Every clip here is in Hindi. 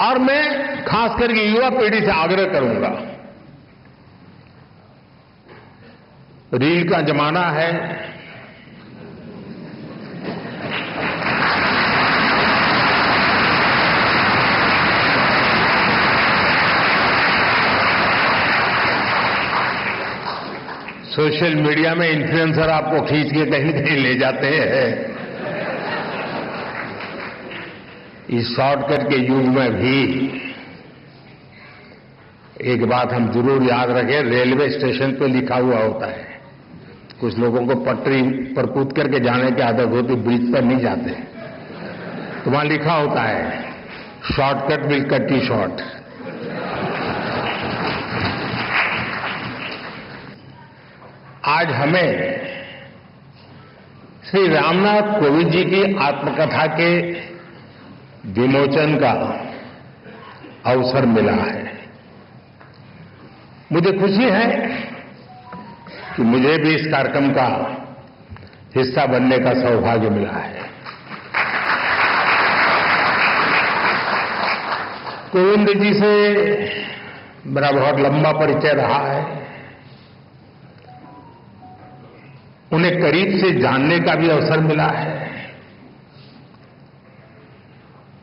और मैं खास करके युवा पीढ़ी से आग्रह करूंगा, रील का जमाना है, सोशल मीडिया में इन्फ्लुएंसर आपको खींच के कहीं कहीं ले जाते हैं। इस शॉर्टकट के युग में भी एक बात हम जरूर याद रखें, रेलवे स्टेशन पे लिखा हुआ होता है, कुछ लोगों को पटरी पर कूद करके जाने की आदत होती, ब्रिज पर नहीं जाते, तो वहां लिखा होता है shortcut will cut you short. आज हमें श्री रामनाथ कोविंद जी की आत्मकथा के विमोचन का अवसर मिला है। मुझे खुशी है कि मुझे भी इस कार्यक्रम का हिस्सा बनने का सौभाग्य मिला है। कोविंद जी से मेरा बहुत लंबा परिचय रहा है, उन्हें करीब से जानने का भी अवसर मिला है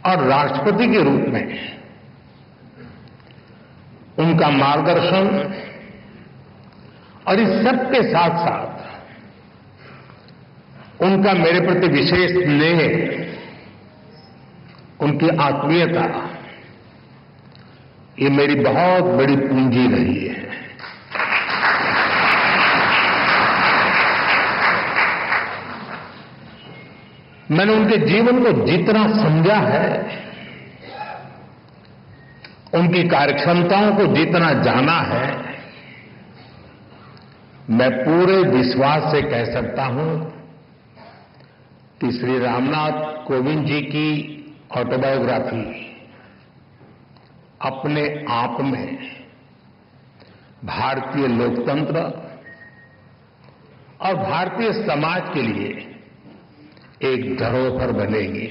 और राष्ट्रपति के रूप में उनका मार्गदर्शन और इस सब के साथ साथ उनका मेरे प्रति विशेष स्नेह, उनकी आत्मीयता, ये मेरी बहुत बड़ी पूंजी रही है। मैंने उनके जीवन को जितना समझा है, उनकी कार्यक्षमताओं को जितना जाना है, मैं पूरे विश्वास से कह सकता हूं कि श्री रामनाथ कोविंद जी की ऑटोबायोग्राफी अपने आप में भारतीय लोकतंत्र और भारतीय समाज के लिए एक धरोहर बनेगी।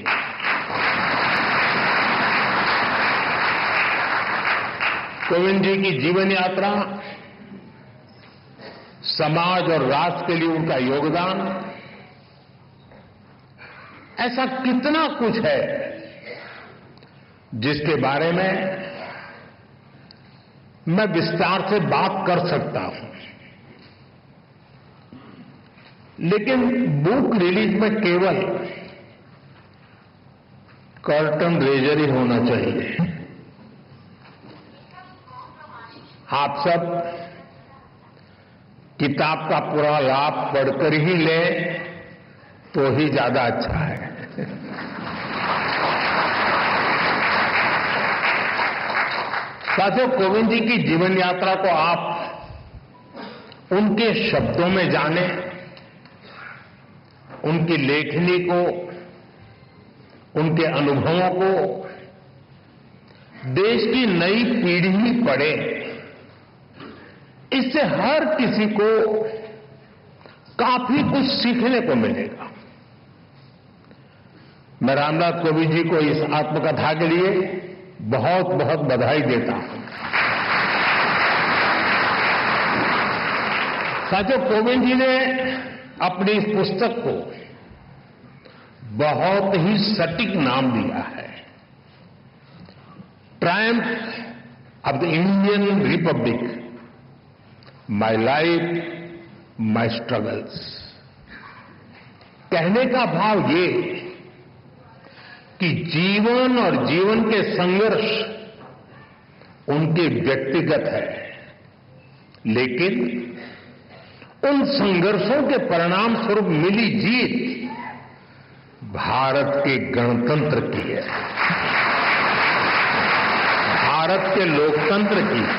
कोविंद जी की जीवन यात्रा, समाज और राष्ट्र के लिए उनका योगदान, ऐसा कितना कुछ है जिसके बारे में मैं विस्तार से बात कर सकता हूं, लेकिन बुक रिलीज में केवल कर्टन रेजर ही होना चाहिए। आप सब किताब का पूरा लाभ पढ़कर ही लें तो ही ज्यादा अच्छा है। साथियों, कोविंद जी की जीवन यात्रा को आप उनके शब्दों में जानें, उनकी लेखनी को, उनके अनुभवों को देश की नई पीढ़ी पढ़े, इससे हर किसी को काफी कुछ सीखने को मिलेगा। मैं रामनाथ कोविंद जी को इस आत्मकथा के लिए बहुत बहुत बधाई देता हूं। साथियों, कोविंद जी ने अपनी इस पुस्तक को बहुत ही सटीक नाम दिया है, Triumph of the Indian Republic, my life my struggles. कहने का भाव ये कि जीवन और जीवन के संघर्ष उनके व्यक्तिगत है, लेकिन उन संघर्षों के परिणाम स्वरूप मिली जीत भारत के गणतंत्र की है, भारत के लोकतंत्र की है।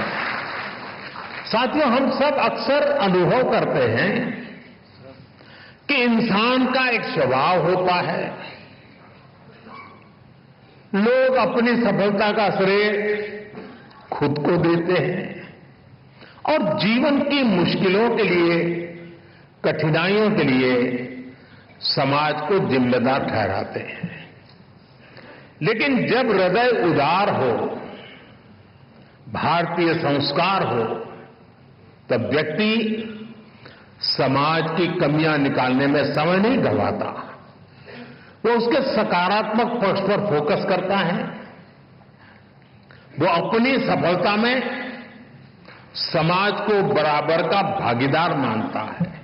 साथियों, हम सब अक्सर अनुभव करते हैं कि इंसान का एक स्वभाव होता है, लोग अपनी सफलता का श्रेय खुद को देते हैं और जीवन की मुश्किलों के लिए, कठिनाइयों के लिए समाज को जिम्मेदार ठहराते हैं। लेकिन जब हृदय उदार हो, भारतीय संस्कार हो, तब व्यक्ति समाज की कमियां निकालने में समय नहीं गंवाता। वो उसके सकारात्मक पक्ष पर फोकस करता है। वो अपनी सफलता में समाज को बराबर का भागीदार मानता है।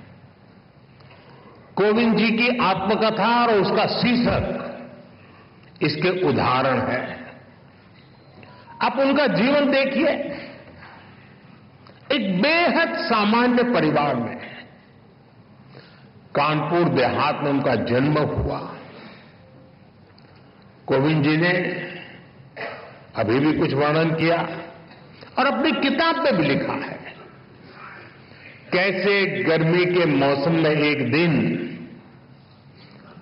कोविंद जी की आत्मकथा और उसका शीर्षक इसके उदाहरण है। आप उनका जीवन देखिए। एक बेहद सामान्य परिवार में कानपुर देहात में उनका जन्म हुआ। कोविंद जी ने अभी भी कुछ वर्णन किया और अपनी किताब में भी लिखा है कैसे गर्मी के मौसम में एक दिन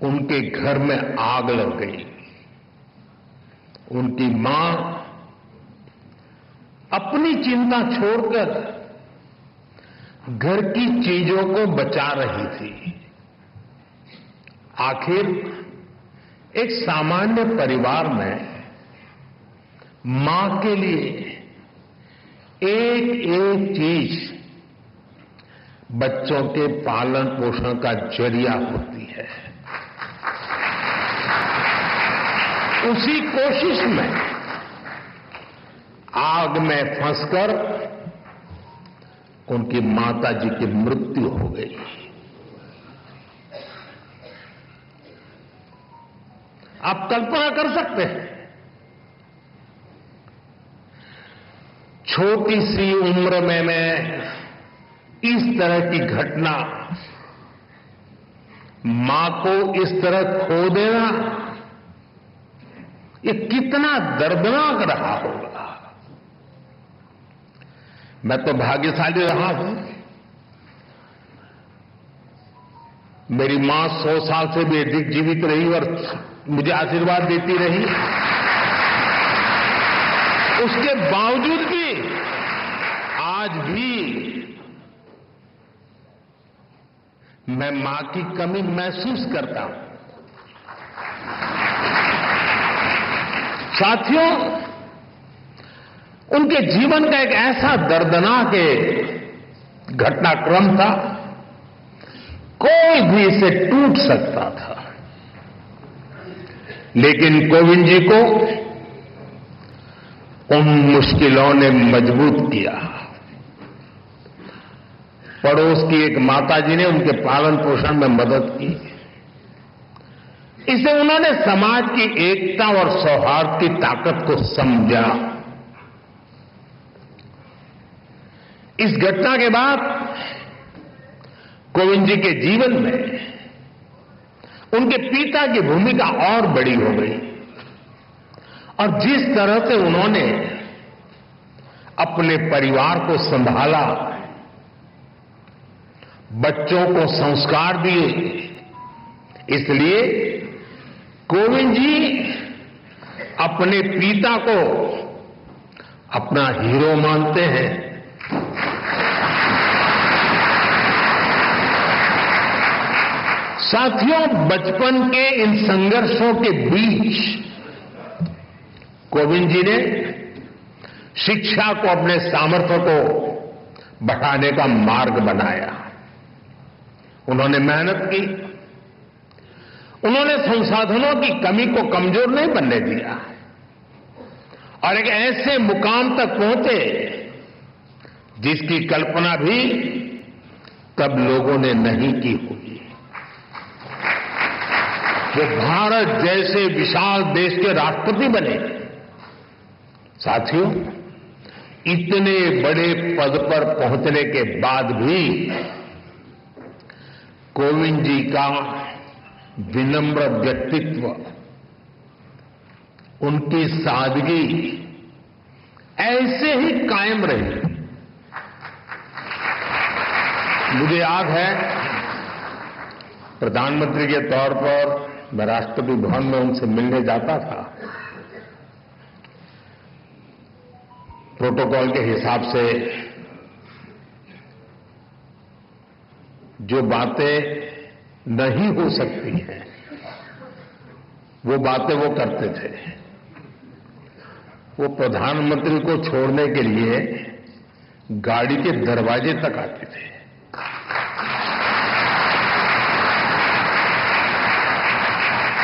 उनके घर में आग लग गई। उनकी मां अपनी चिंता छोड़कर घर की चीजों को बचा रही थी। आखिर एक सामान्य परिवार में मां के लिए एक एक चीज बच्चों के पालन पोषण का जरिया होती है। उसी कोशिश में आग में फंसकर उनकी माताजी की मृत्यु हो गई। आप कल्पना कर सकते हैं, छोटी सी उम्र में मैं इस तरह की घटना, मां को इस तरह खो देना, ये कितना दर्दनाक रहा होगा। मैं तो भाग्यशाली रहा हूं। मेरी मां 100 साल से भी अधिक जीवित रही और मुझे आशीर्वाद देती रही। उसके बावजूद भी आज भी मैं मां की कमी महसूस करता हूं। साथियों, उनके जीवन का एक ऐसा दर्दनाक घटनाक्रम था, कोई भी इसे टूट सकता था। लेकिन कोविंद जी को उन मुश्किलों ने मजबूत किया। पड़ोस की एक माताजी ने उनके पालन पोषण में मदद की। इसे उन्होंने समाज की एकता और सौहार्द की ताकत को समझा। इस घटना के बाद कोविंद जी के जीवन में उनके पिता की भूमिका और बड़ी हो गई और जिस तरह से उन्होंने अपने परिवार को संभाला, बच्चों को संस्कार दिए, इसलिए कोविंद जी अपने पिता को अपना हीरो मानते हैं। साथियों, बचपन के इन संघर्षों के बीच कोविंद जी ने शिक्षा को अपने सामर्थ्य को बढ़ाने का मार्ग बनाया। उन्होंने मेहनत की। उन्होंने संसाधनों की कमी को कमजोर नहीं बनने दिया और एक ऐसे मुकाम तक पहुंचे जिसकी कल्पना भी तब लोगों ने नहीं की होगी। वो भारत जैसे विशाल देश के राष्ट्रपति बने। साथियों, इतने बड़े पद पर पहुंचने के बाद भी कोविंद जी का विनम्र व्यक्तित्व, उनकी सादगी ऐसे ही कायम रही। मुझे याद है, प्रधानमंत्री के तौर पर मैं राष्ट्रपति भवन में उनसे मिलने जाता था। प्रोटोकॉल के हिसाब से जो बातें नहीं हो सकती हैं, वो बातें वो करते थे। वो प्रधानमंत्री को छोड़ने के लिए गाड़ी के दरवाजे तक आते थे।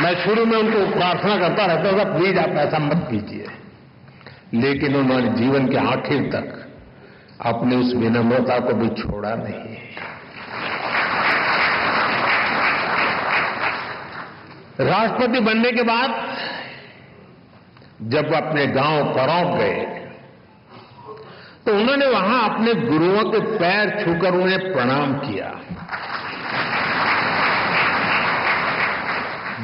मैं शुरू में उनको प्रार्थना करता रहता था, प्लीज आप ऐसा मत कीजिए, लेकिन उन्होंने जीवन के आखिर तक अपनी उस विनम्रता को भी छोड़ा नहीं। राष्ट्रपति बनने के बाद जब अपने गांव करौंद गए तो उन्होंने वहां अपने गुरुओं के पैर छूकर उन्हें प्रणाम किया।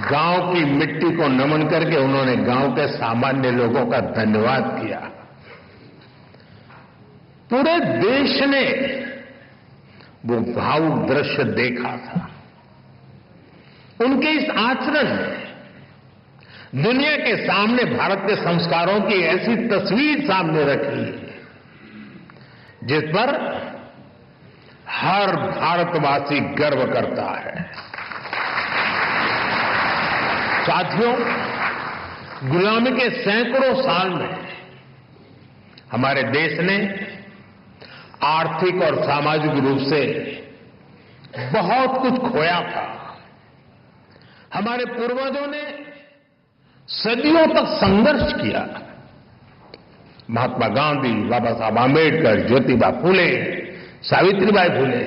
गांव की मिट्टी को नमन करके उन्होंने गांव के सामान्य लोगों का धन्यवाद किया। पूरे देश ने वो भावुक दृश्य देखा था। उनके इस आचरण ने दुनिया के सामने भारत के संस्कारों की ऐसी तस्वीर सामने रखी जिस पर हर भारतवासी गर्व करता है। साथियों, गुलामी के सैकड़ों साल में हमारे देश ने आर्थिक और सामाजिक रूप से बहुत कुछ खोया था। हमारे पूर्वजों ने सदियों तक संघर्ष किया। महात्मा गांधी, बाबा साहब आंबेडकर, ज्योतिबा फुले, सावित्रीबाई फुले,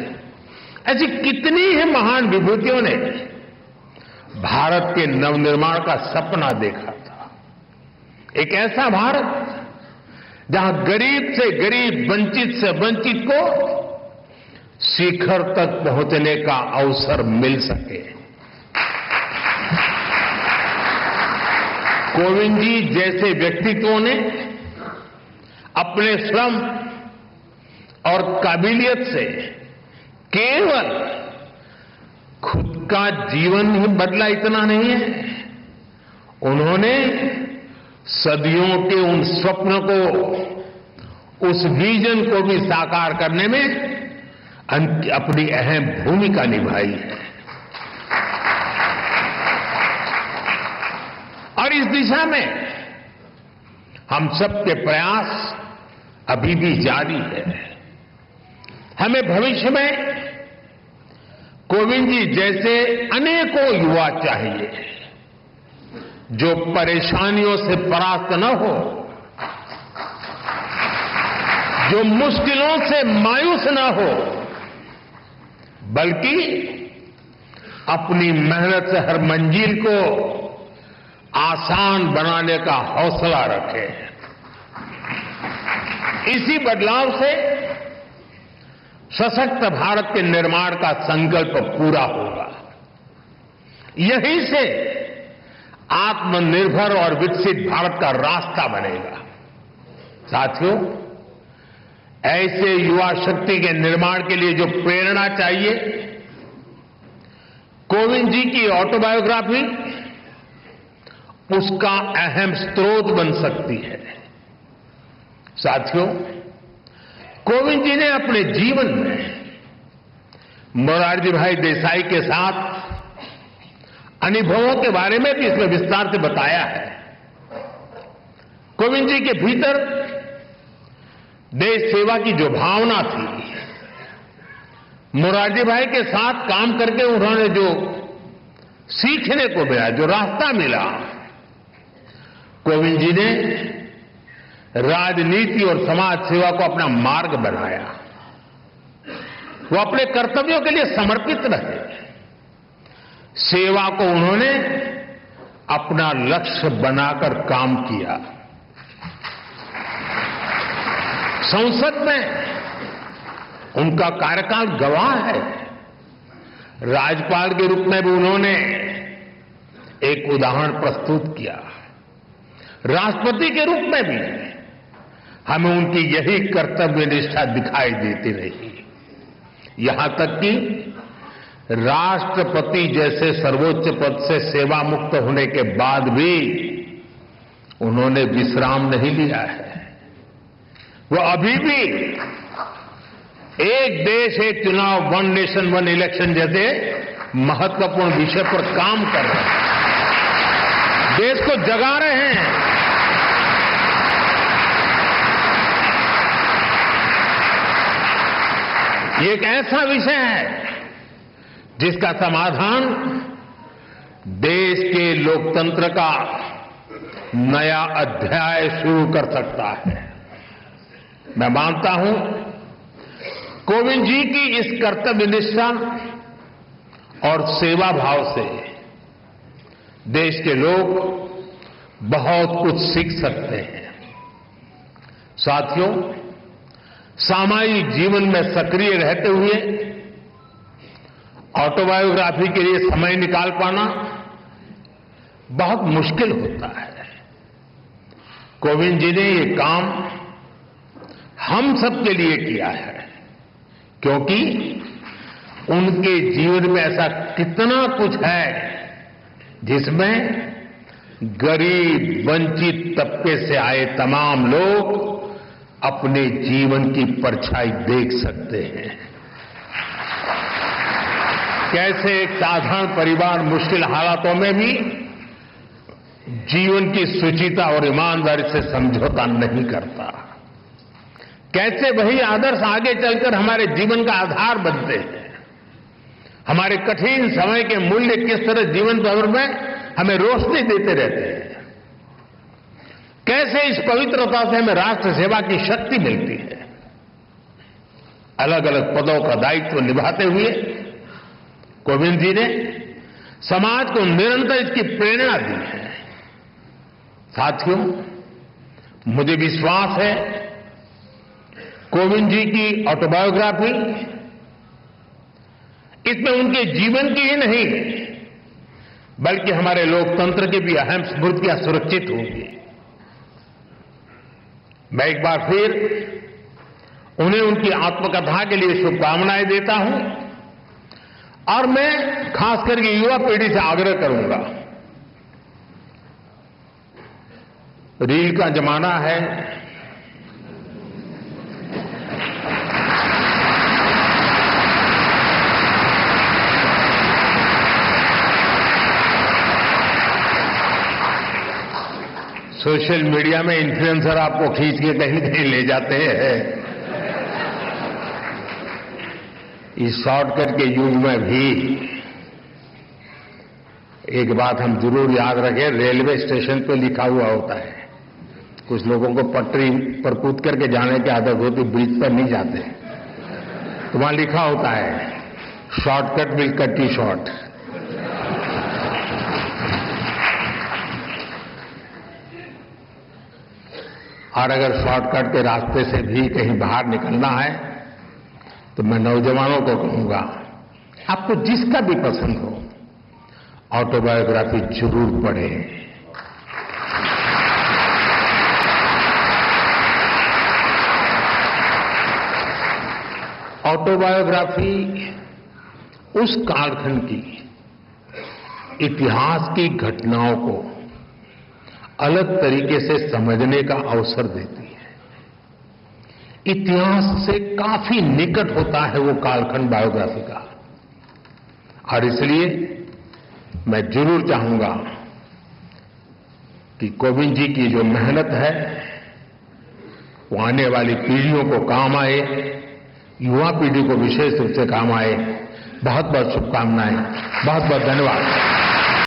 ऐसी कितनी ही महान विभूतियों ने भारत के नवनिर्माण का सपना देखा था। एक ऐसा भारत जहां गरीब से गरीब, वंचित से वंचित को शिखर तक पहुंचने का अवसर मिल सके। कोविंद जी जैसे व्यक्तित्वों ने अपने श्रम और काबिलियत से केवल खुद का जीवन ही बदला इतना नहीं है, उन्होंने सदियों के उन स्वप्न को, उस विजन को भी साकार करने में अपनी अहम भूमिका निभाई है। और इस दिशा में हम सबके प्रयास अभी भी जारी है। हमें भविष्य में कोविंद जी जैसे अनेकों युवा चाहिए जो परेशानियों से परास्त न हो, जो मुश्किलों से मायूस न हो, बल्कि अपनी मेहनत से हर मंजिल को आसान बनाने का हौसला रखे। इसी बदलाव से सशक्त भारत के निर्माण का संकल्प पूरा होगा। यहीं से आत्मनिर्भर और विकसित भारत का रास्ता बनेगा। साथियों, ऐसे युवा शक्ति के निर्माण के लिए जो प्रेरणा चाहिए, कोविंद जी की ऑटोबायोग्राफी उसका अहम स्रोत बन सकती है। साथियों, कोविंद जी ने अपने जीवन में मोरारजी भाई देसाई के साथ अनुभवों के बारे में भी इसमें विस्तार से बताया है। कोविंद जी के भीतर देश सेवा की जो भावना थी, मोरारजी भाई के साथ काम करके उन्होंने जो सीखने को मिला, जो रास्ता मिला, कोविंद जी ने राजनीति और समाज सेवा को अपना मार्ग बनाया। वो अपने कर्तव्यों के लिए समर्पित रहे। सेवा को उन्होंने अपना लक्ष्य बनाकर काम किया। संसद में उनका कार्यकाल गवाह है। राज्यपाल के रूप में भी उन्होंने एक उदाहरण प्रस्तुत किया। राष्ट्रपति के रूप में भी हमें उनकी यही कर्तव्य निष्ठा दिखाई देती रही। यहां तक कि राष्ट्रपति जैसे सर्वोच्च पद से सेवा मुक्त होने के बाद भी उन्होंने विश्राम नहीं लिया है। वो अभी भी एक देश एक चुनाव, वन नेशन वन इलेक्शन जैसे महत्वपूर्ण विषय पर काम कर रहे हैं, देश को जगा रहे हैं। ये एक ऐसा विषय है जिसका समाधान देश के लोकतंत्र का नया अध्याय शुरू कर सकता है। मैं मानता हूं कोविंद जी की इस कर्तव्य निष्ठा और सेवा भाव से देश के लोग बहुत कुछ सीख सकते हैं। साथियों, सामाजिक जीवन में सक्रिय रहते हुए ऑटोबायोग्राफी के लिए समय निकाल पाना बहुत मुश्किल होता है। कोविंद जी ने ये काम हम सबके लिए किया है, क्योंकि उनके जीवन में ऐसा कितना कुछ है जिसमें गरीब वंचित तबके से आए तमाम लोग अपने जीवन की परछाई देख सकते हैं। कैसे एक साधारण परिवार मुश्किल हालातों में भी जीवन की शुचिता और ईमानदारी से समझौता नहीं करता। कैसे वही आदर्श आगे चलकर हमारे जीवन का आधार बनते हैं। हमारे कठिन समय के मूल्य किस तरह जीवन भर में हमें रोशनी देते रहते हैं। कैसे इस पवित्रता से हमें राष्ट्र सेवा की शक्ति मिलती है। अलग अलग पदों का दायित्व निभाते हुए कोविंद जी ने समाज को निरंतर इसकी प्रेरणा दी है। साथियों, मुझे विश्वास है कोविंद जी की ऑटोबायोग्राफी इसमें उनके जीवन की ही नहीं बल्कि हमारे लोकतंत्र की भी अहम स्मृतियां सुरक्षित होंगी। मैं एक बार फिर उन्हें उनकी आत्मकथा के लिए शुभकामनाएं देता हूं और मैं खास करके युवा पीढ़ी से आग्रह करूंगा, रील का जमाना है। सोशल मीडिया में इन्फ्लुएंसर आपको खींच के कहीं कहीं ले जाते हैं। इस शॉर्टकट के युग में भी एक बात हम जरूर याद रखें, रेलवे स्टेशन पे लिखा हुआ होता है। कुछ लोगों को पटरी पर कूद करके जाने की आदत होती, ब्रिज पर नहीं जाते, तो वहां लिखा होता है shortcut will cut you short. और अगर शॉर्टकट के रास्ते से भी कहीं बाहर निकलना है तो मैं नौजवानों को कहूंगा, आपको जिसका भी पसंद हो ऑटोबायोग्राफी जरूर पढ़ें। ऑटोबायोग्राफी उस कालखंड की इतिहास की घटनाओं को अलग तरीके से समझने का अवसर देती है। इतिहास से काफी निकट होता है वो कालखंड बायोग्राफी का, और इसलिए मैं जरूर चाहूंगा कि कोविंद जी की जो मेहनत है वो आने वाली पीढ़ियों को काम आए, युवा पीढ़ी को विशेष रूप से काम आए। बहुत बहुत शुभकामनाएं, बहुत बहुत धन्यवाद।